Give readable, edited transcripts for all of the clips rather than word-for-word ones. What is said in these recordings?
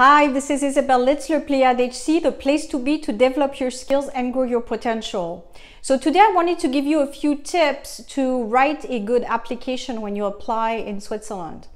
Hi, this is Isabelle Litzler, Pleiade HC, the place to be to develop your skills and grow your potential. So today I wanted to give you a few tips to write a good application when you apply in Switzerland.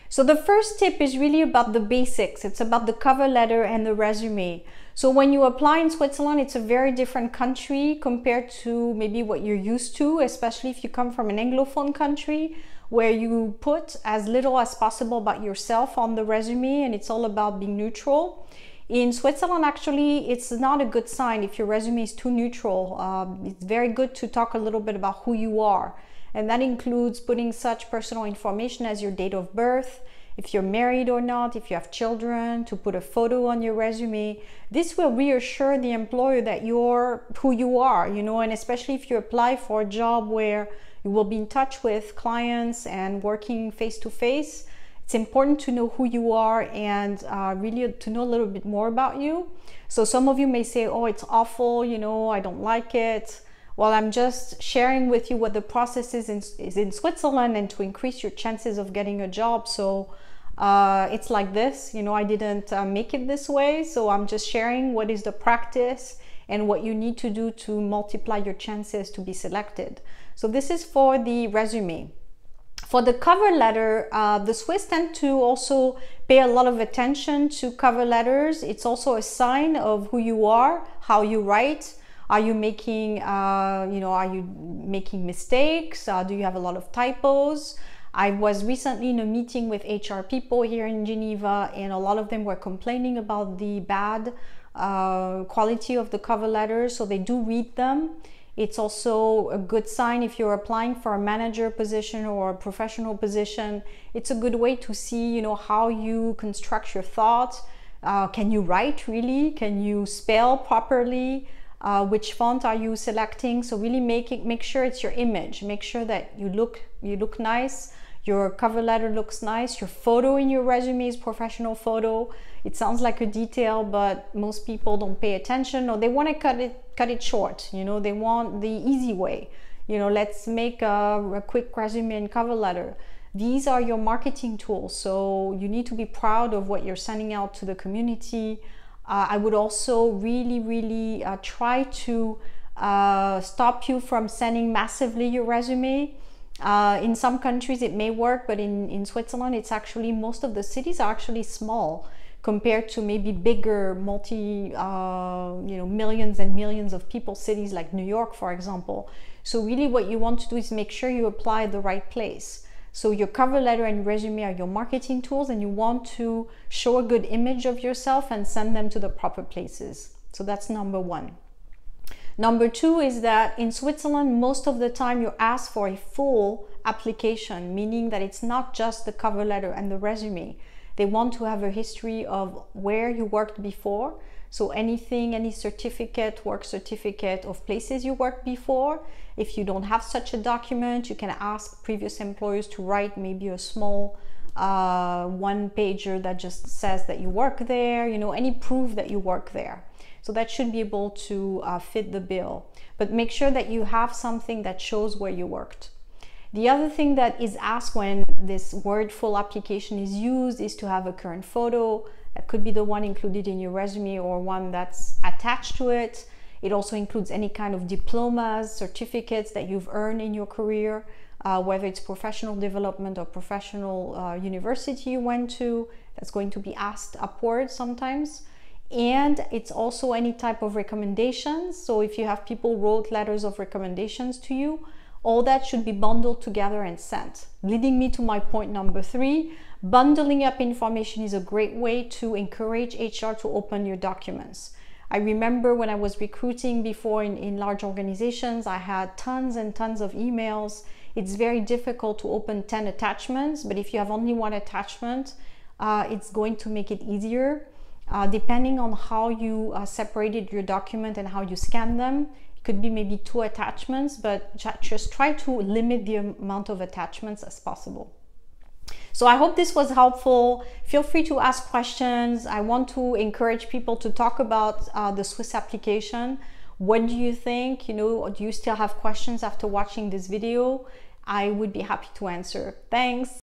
So the first tip is really about the basics. It's about the cover letter and the resume. So when you apply in Switzerland, it's a very different country compared to maybe what you're used to, especially if you come from an Anglophone country, where you put as little as possible about yourself on the resume and it's all about being neutral. In Switzerland, actually, it's not a good sign if your resume is too neutral. It's very good to talk a little bit about who you are. And that includes putting such personal information as your date of birth, if you're married or not, if you have children, to put a photo on your resume. This will reassure the employer that you're who you are, and especially if you apply for a job where you will be in touch with clients and working face-to-face. It's important to know who you are and really to know a little bit more about you. So some of you may say, oh, it's awful, I don't like it. Well, I'm just sharing with you what the process is in Switzerland and to increase your chances of getting a job. So it's like this, I didn't make it this way. So I'm just sharing what is the practice and what you need to do to multiply your chances to be selected. So this is for the resume. For the cover letter, the Swiss tend to also pay a lot of attention to cover letters. It's also a sign of who you are, how you write. Are you making, are you making mistakes? Do you have a lot of typos? I was recently in a meeting with HR people here in Geneva, and a lot of them were complaining about the bad quality of the cover letters, so they do read them. It's also a good sign if you're applying for a manager position or a professional position. It's a good way to see, how you construct your thoughts. Can you write really? Can you spell properly? Which font are you selecting? So really make sure it's your image. Make sure that you look nice. Your cover letter looks nice. Your photo in your resume is professional photo. It sounds like a detail, but most people don't pay attention, or they want to cut it short. They want the easy way. Let's make a quick resume and cover letter. These are your marketing tools, so you need to be proud of what you're sending out to the community. I would also really try to stop you from sending massively your resume. In some countries it may work, but in Switzerland, it's actually, most of the cities are actually small compared to maybe bigger millions and millions of people cities like New York, for example. So really what you want to do is make sure you apply the right place. So your cover letter and resume are your marketing tools, and you want to show a good image of yourself and send them to the proper places. So that's number one. Number two is that in Switzerland, most of the time you're asked for a full application, meaning that it's not just the cover letter and the resume. They want to have a history of where you worked before. So anything, any certificate, work certificate of places you worked before. If you don't have such a document, you can ask previous employers to write maybe a small one-pager that just says that you work there, any proof that you work there. So that should be able to fit the bill. But make sure that you have something that shows where you worked. The other thing that is asked when this word full application is used is to have a current photo. That could be the one included in your resume or one that's attached to it. It also includes any kind of diplomas, certificates that you've earned in your career, whether it's professional development or professional university you went to. That's going to be asked upwards sometimes. And it's also any type of recommendations. So if you have people wrote letters of recommendations to you, all that should be bundled together and sent. Leading me to my point number three, bundling up information is a great way to encourage HR to open your documents. I remember when I was recruiting before in large organizations, I had tons and tons of emails. It's very difficult to open 10 attachments, but if you have only one attachment, it's going to make it easier. Depending on how you separated your document and how you scan them, it could be maybe 2 attachments, but just try to limit the amount of attachments as possible. So I hope this was helpful. Feel free to ask questions. I want to encourage people to talk about the Swiss application. What do you think? Do you still have questions after watching this video? I would be happy to answer. Thanks.